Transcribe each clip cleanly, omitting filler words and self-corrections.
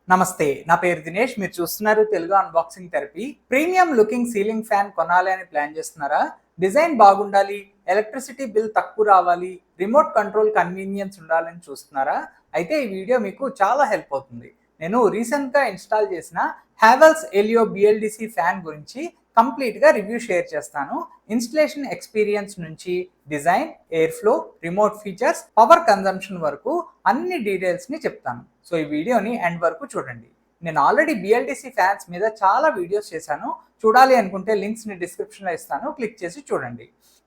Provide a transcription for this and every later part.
నమస్తే, నా పేరు దినేష్. మీరు చూస్తున్నారు Telugu unboxing therapy. Premium looking ceiling fan కొనాలి అని ప్లాన్ చేస్తున్నారా? డిజైన్ బాగుండాలి, ఎలక్ట్రిసిటీ బిల్ తక్కువ రావాలి, రిమోట్ కంట్రోల్ కన్వీనియన్స్ ఉండాలని చూస్తున్నారా? అయితే ఈ వీడియో మీకు చాలా హెల్ప్ అవుతుంది. నేను రీసెంట్గా ఇన్స్టాల్ చేసిన హ్యావెల్స్ ఎలియో బిఎల్డిసి ఫ్యాన్ గురించి కంప్లీట్గా రివ్యూ షేర్ చేస్తాను. ఇన్స్టలేషన్ ఎక్స్పీరియన్స్ నుంచి design, air flow, remote features, power consumption వరకు అన్ని డీటెయిల్స్ని చెప్తాను. సో ఈ వీడియోని ఎండ్ వరకు చూడండి. నేను ఆల్రెడీ బిఎల్డిసి ఫ్యాన్స్ మీద చాలా వీడియోస్ చేశాను. చూడాలి అనుకుంటే లింక్స్ని డిస్క్రిప్షన్లో ఇస్తాను, క్లిక్ చేసి చూడండి.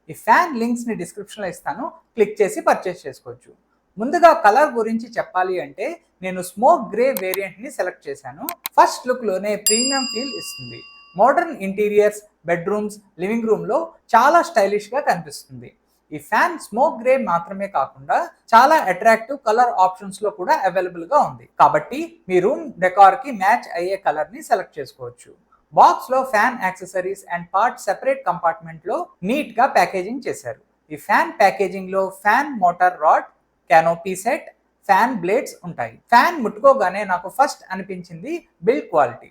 ఈ ఫ్యాన్ లింక్స్ని డిస్క్రిప్షన్లో ఇస్తాను, క్లిక్ చేసి పర్చేస్ చేసుకోవచ్చు. ముందుగా కలర్ గురించి చెప్పాలి అంటే నేను స్మోక్ గ్రే వేరియంట్ని సెలెక్ట్ చేశాను. ఫస్ట్ లుక్లోనే ప్రీమియం ఫీల్ ఇస్తుంది. మోడర్న్ ఇంటీరియర్స్, బెడ్రూమ్స్, లివింగ్ రూమ్లో చాలా స్టైలిష్గా కనిపిస్తుంది. ఈ ఫ్యాన్ స్మోక్ గ్రే మాత్రమే కాకుండా చాలా అట్రాక్టివ్ కలర్ ఆప్షన్స్లో కూడా అవైలబుల్గా ఉంది. కాబట్టి మీ రూమ్ డెకార్కి మ్యాచ్ అయ్యే కలర్ని సెలెక్ట్ చేసుకోవచ్చు. బాక్స్లో fan accessories and part separate కంపార్ట్మెంట్లో నీట్గా ప్యాకేజింగ్ చేశారు. ఈ ఫ్యాన్ ప్యాకేజింగ్లో fan motor rod, canopy set, fan blades ఉంటాయి. ఫ్యాన్ ముట్టుకోగానే నాకు ఫస్ట్ అనిపించింది బిల్డ్ క్వాలిటీ.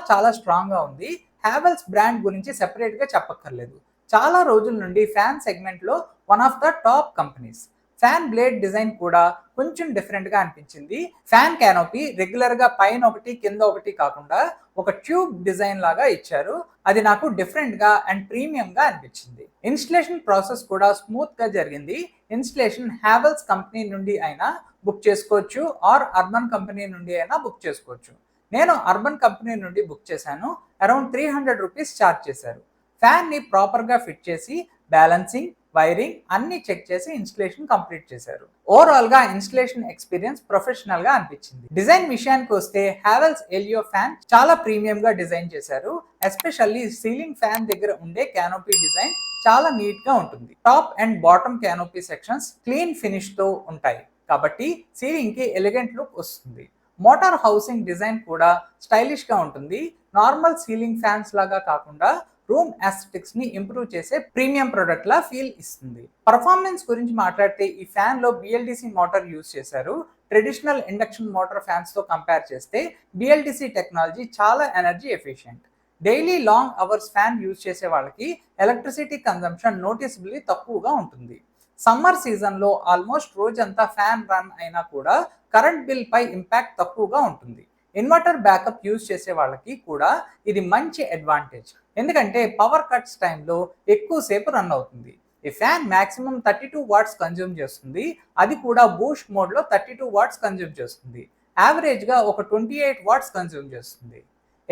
చాలా స్ట్రాంగ్గా ఉంది. హ్యావెల్స్ బ్రాండ్ గురించి సెపరేట్గా చెప్పక్కర్లేదు. చాలా రోజుల నుండి ఫ్యాన్ సెగ్మెంట్లో one of the top companies. Fan blade design కూడా కొంచెం డిఫరెంట్గా అనిపించింది. ఫ్యాన్ క్యానోపీ రెగ్యులర్గా పైన ఒకటి కింద ఒకటి కాకుండా ఒక ట్యూబ్ డిజైన్ లాగా ఇచ్చారు. అది నాకు డిఫరెంట్గా అండ్ ప్రీమియంగా అనిపించింది. ఇన్స్టలేషన్ ప్రాసెస్ కూడా స్మూత్గా జరిగింది. ఇన్స్టలేషన్ హ్యావెల్స్ కంపెనీ నుండి అయినా బుక్ చేసుకోవచ్చు ఆర్ అర్బన్ కంపెనీ నుండి అయినా బుక్ చేసుకోవచ్చు. నేను అర్బన్ కంపెనీ నుండి బుక్ చేశాను. అరౌండ్ 300 రూపీస్ ఛార్జ్ చేశారు. ఫ్యాన్ని ప్రాపర్గా ఫిట్ చేసి బ్యాలెన్సింగ్, వైరింగ్ అన్ని చెక్ చేసి ఇన్స్టలేషన్ కంప్లీట్ చేశారు. ఓవరాల్గా ఇన్స్టలేషన్ ఎక్స్పీరియన్స్ ప్రొఫెషనల్గా అనిపించింది. డిజైన్ విషయానికి వస్తే హ్యావెల్స్ ఎలియో ఫ్యాన్ చాలా ప్రీమియంగా డిజైన్ చేశారు. ఎస్పెషల్లీ సీలింగ్ ఫ్యాన్ దగ్గర ఉండే క్యానోపీ డిజైన్ చాలా నీట్గా ఉంటుంది. Top and bottom canopy sections clean ఫినిష్తో ఉంటాయి కాబట్టి సీలింగ్కి ఎలిగెంట్ లుక్ వస్తుంది. మోటార్ హౌసింగ్ డిజైన్ కూడా స్టైలిష్గా ఉంటుంది. నార్మల్ సీలింగ్ ఫ్యాన్స్ లాగా కాకుండా రూమ్ ఆస్థెటిక్స్ ని ఇంప్రూవ్ చేసే ప్రీమియం ప్రొడక్ట్ లా ఫీల్ ఇస్తుంది. పర్ఫార్మెన్స్ గురించి మాట్లాడితే ఈ ఫ్యాన్ లో బిఎల్డిసి మోటార్ యూజ్ చేశారు. ట్రెడిషనల్ ఇండక్షన్ మోటార్ ఫ్యాన్స్ తో కంపేర్ చేస్తే బిఎల్డిసి టెక్నాలజీ చాలా energy efficient. Daily long hours fan use చేసే వాళ్ళకి ఎలక్ట్రిసిటీ కన్జంప్షన్ నోటిసబుల్లీ తక్కువగా ఉంటుంది. సమ్మర్ సీజన్లో ఆల్మోస్ట్ రోజంతా ఫ్యాన్ రన్ అయినా కూడా కరెంట్ బిల్ పై ఇంపాక్ట్ తక్కువగా ఉంటుంది. ఇన్వర్టర్ బ్యాకప్ యూజ్ చేసే వాళ్ళకి కూడా ఇది మంచి అడ్వాంటేజ్. ఎందుకంటే పవర్ కట్స్ టైంలో ఎక్కువసేపు రన్ అవుతుంది. ఈ ఫ్యాన్ మ్యాక్సిమం 32 వాట్స్ కన్జ్యూమ్ చేస్తుంది. అది కూడా బూస్ట్ మోడ్లో 32 వాట్స్ కన్జ్యూమ్ చేస్తుంది. యావరేజ్గా ఒక 28 వాట్స్ కన్జ్యూమ్ చేస్తుంది.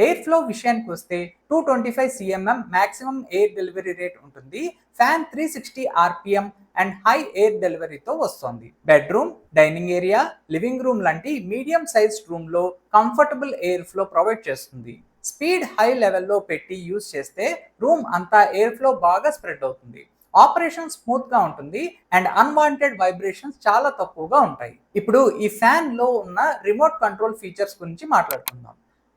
ఎయిర్ ఫ్లో విషయానికి వస్తే 225 cmm maximum air delivery rate ఉంటుంది. Fan 360 RPM and high air డెలివరీతో వస్తుంది. Bedroom, dining area, living room లాంటి మీడియం సైజ్డ్ రూమ్లో కంఫర్టబుల్ ఎయిర్ ఫ్లో ప్రొవైడ్ చేస్తుంది. స్పీడ్ హై లెవెల్లో పెట్టి యూజ్ చేస్తే రూమ్ అంతా ఎయిర్ ఫ్లో బాగా స్ప్రెడ్ అవుతుంది. ఆపరేషన్ స్మూత్గా ఉంటుంది అండ్ అన్వాంటెడ్ వైబ్రేషన్స్ చాలా తక్కువగా ఉంటాయి. ఇప్పుడు ఈ ఫ్యాన్లో ఉన్న రిమోట్ కంట్రోల్ ఫీచర్స్ గురించి మాట్లాడుకుందాం.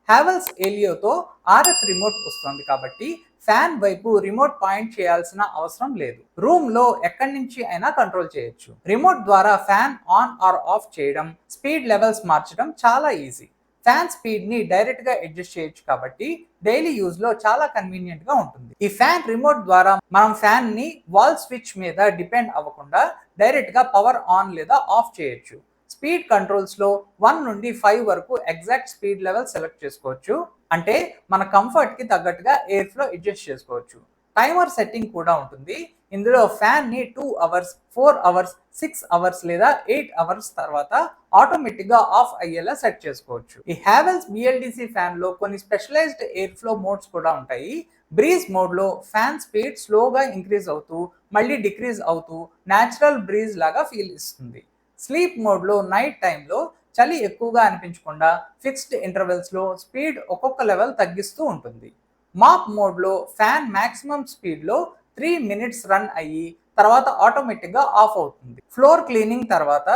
హ్యావెల్స్ ఎలియోతో RF రిమోట్ వస్తుంది కాబట్టి ఫ్యాన్ వైపు రిమోట్ పాయింట్ చేయాల్సిన అవసరం లేదు. రూమ్లో ఎక్కడి నుంచి అయినా కంట్రోల్ చేయొచ్చు. రిమోట్ ద్వారా ఫ్యాన్ ఆన్ ఆర్ ఆఫ్ చేయడం, స్పీడ్ లెవెల్స్ మార్చడం చాలా ఈజీ. ఫ్యాన్ స్పీడ్ని డైరెక్ట్గా అడ్జస్ట్ చేయొచ్చు కాబట్టి డైలీ యూజ్లో చాలా కన్వీనియంట్గా ఉంటుంది. ఈ ఫ్యాన్ రిమోట్ ద్వారా మనం ఫ్యాన్ని వాల్ స్విచ్ మీద డిపెండ్ అవ్వకుండా డైరెక్ట్గా పవర్ ఆన్ లేదా ఆఫ్ చేయొచ్చు. స్పీడ్ కంట్రోల్స్లో 1 నుండి 5 వరకు ఎగ్జాక్ట్ స్పీడ్ లెవెల్ సెలెక్ట్ చేసుకోవచ్చు. అంటే మన కంఫర్ట్కి తగ్గట్టుగా ఎయిర్ ఫ్లో అడ్జస్ట్ చేసుకోవచ్చు. టైమర్ సెట్టింగ్ కూడా ఉంటుంది. ఇందులో ఫ్యాన్ని 2 అవర్స్, 4 అవర్స్, 6 అవర్స్ లేదా 8 అవర్స్ తర్వాత ఆటోమేటిక్గా ఆఫ్ అయ్యేలా సెట్ చేసుకోవచ్చు. ఈ హ్యావెల్స్ బిఎల్డిసి ఫ్యాన్లో కొన్ని స్పెషలైజ్డ్ ఎయిర్ ఫ్లో మోడ్స్ కూడా ఉంటాయి. బ్రీజ్ మోడ్లో ఫ్యాన్ స్పీడ్ స్లోగా ఇంక్రీజ్ అవుతూ మళ్ళీ డిక్రీజ్ అవుతూ న్యాచురల్ బ్రీజ్ లాగా ఫీల్ ఇస్తుంది. స్లీప్ మోడ్లో నైట్ టైంలో చలి ఎక్కువగా అనిపించకుండా ఫిక్స్డ్ ఇంటర్వెల్స్లో స్పీడ్ ఒక్కొక్క లెవెల్ తగ్గిస్తూ ఉంటుంది. మాప్ మోడ్లో ఫ్యాన్ మ్యాక్సిమం స్పీడ్లో 3 minutes రన్ అయ్యి తర్వాత ఆటోమేటిక్గా ఆఫ్ అవుతుంది. ఫ్లోర్ క్లీనింగ్ తర్వాత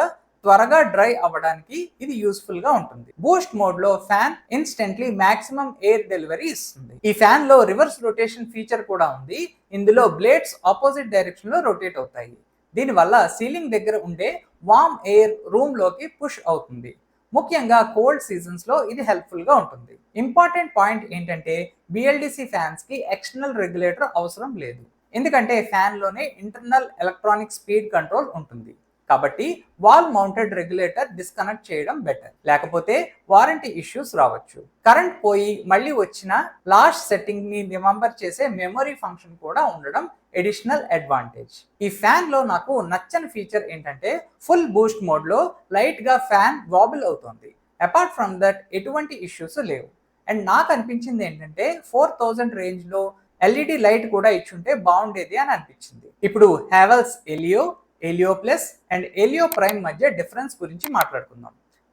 త్వరగా డ్రై అవ్వడానికి ఇది యూస్ఫుల్గా ఉంటుంది. బూస్ట్ మోడ్లో fan instantly maximum air delivery ఇస్తుంది. ఈ ఫ్యాన్లో రివర్స్ రొటేషన్ ఫీచర్ కూడా ఉంది. ఇందులో బ్లేడ్స్ ఆపోజిట్ డైరెక్షన్లో రొటేట్ అవుతాయి. దీనివల్ల సీలింగ్ దగ్గర ఉండే వార్మ్ ఎయిర్ రూమ్లోకి పుష్ అవుతుంది. ముఖ్యంగా కోల్డ్ సీజన్స్ లో ఇది హెల్ప్ఫుల్ గా ఉంటుంది. ఇంపార్టెంట్ పాయింట్ ఏంటంటే బిఎల్డిసి ఫ్యాన్స్ కి ఎక్స్టర్నల్ రెగ్యులేటర్ అవసరం లేదు, ఎందుకంటే ఫ్యాన్ లోనే ఇంటర్నల్ ఎలక్ట్రానిక్ స్పీడ్ కంట్రోల్ ఉంటుంది. కాబట్టి వాల్ మౌంటెడ్ రెగ్యులేటర్ డిస్కనెక్ట్ చేయడం బెటర్, లేకపోతే వారంటీ ఇష్యూస్ రావచ్చు. కరెంట్ పోయి మళ్ళీ వచ్చిన లాస్ట్ సెట్టింగ్ ని రిమెంబర్ చేసే మెమరీ ఫంక్షన్ కూడా ఉండడం ఎడిషనల్ అడ్వాంటేజ్. ఈ ఫ్యాన్ లో నాకు నచ్చని ఫీచర్ ఏంటంటే ఫుల్ బూస్ట్ మోడ్ లో లైట్ గా ఫ్యాన్ వాబుల్ అవుతుంది. అపార్ట్ ఫ్రమ్ దట్ ఎటువంటి ఇష్యూస్ లేవు. అండ్ నాకు అనిపించింది ఏంటంటే 4000 రేంజ్ లో ఎల్ఈడి లైట్ కూడా ఇచ్చుంటే బాగుండేది అని అనిపించింది. ఇప్పుడు Havells Helio plus and Helio prime మధ్య డిఫరెన్స్ గురించి మాట్లాడుకుందాం.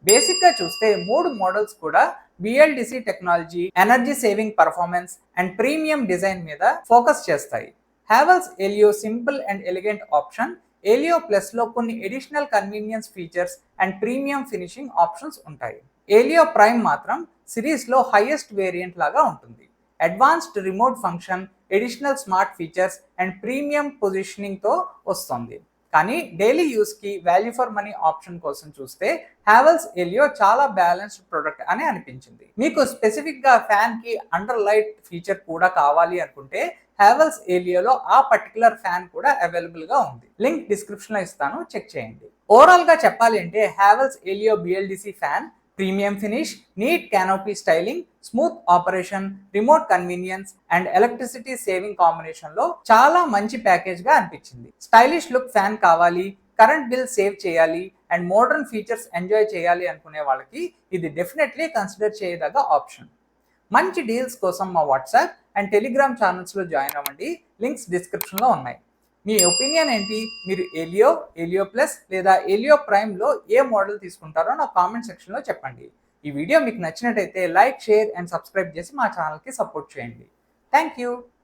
బేసిక్ గా చూస్తే 3 మోడల్స్ కూడా BLDC technology, energy saving performance and premium design మీద ఫోకస్ చేస్తాయి. Havells Helio simple and elegant option. Helio plus లో కొన్ని additional convenience features and premium finishing options ఉంటాయి. ఎలియో ప్రైమ్ మాత్రం సిరీస్ లో హైయెస్ట్ వేరియంట్ లాగా ఉంటుంది. Advanced remote function, additional smart features and premium positioning తో వస్తుంది. కానీ డైలీ యూస్ కి వాల్యూ ఫర్ మనీ ఆప్షన్ కోసం చూస్తే హ్యావెల్స్ ఎలియో చాలా బ్యాలెన్స్డ్ ప్రొడక్ట్ అని అనిపించింది. మీకు స్పెసిఫిక్ గా ఫ్యాన్ కి అండర్ లైట్ ఫీచర్ కూడా కావాలి అనుకుంటే హ్యావెల్స్ ఎలియోలో ఆ పర్టికులర్ ఫ్యాన్ కూడా అవైలబుల్ గా ఉంది. లింక్ డిస్క్రిప్షన్ లో ఇస్తాను, చెక్ చేయండి. ఓవరాల్ గా చెప్పాలి అంటే Havells Elio B L D C fan premium finish, neat canopy styling, smooth operation, remote convenience and electricity saving combination లో చాలా మంచి ప్యాకేజ్ గా అనిపించింది. స్టైలిష్ లుక్ ఫ్యాన్ కావాలి, కరెంట్ బిల్ సేవ్ చేయాలి అండ్ మోడర్న్ ఫీచర్స్ ఎంజాయ్ చేయాలి అనుకునే వాళ్ళకి ఇది డెఫినెట్లీ కన్సిడర్ చేయదగ్గ ఆప్షన్. మంచి డీల్స్ కోసం మా వాట్సాప్ అండ్ టెలిగ్రామ్ ఛానల్స్ లో జాయిన్ అవ్వండి, లింక్స్ డిస్క్రిప్షన్ లో ఉన్నాయి. మీ ఒపీనియన్ ఏంటి? మీరు ఎలియో ప్లస్ లేదా ఎలియో ప్రైమ్ లో ఏ మోడల్ తీసుకుంటారో నా కామెంట్ సెక్షన్ లో చెప్పండి. ఈ వీడియో మీకు నచ్చినట్టయితే లైక్, షేర్ అండ్ సబ్స్క్రైబ్ చేసి మా ఛానల్కి సపోర్ట్ చేయండి. Thank you.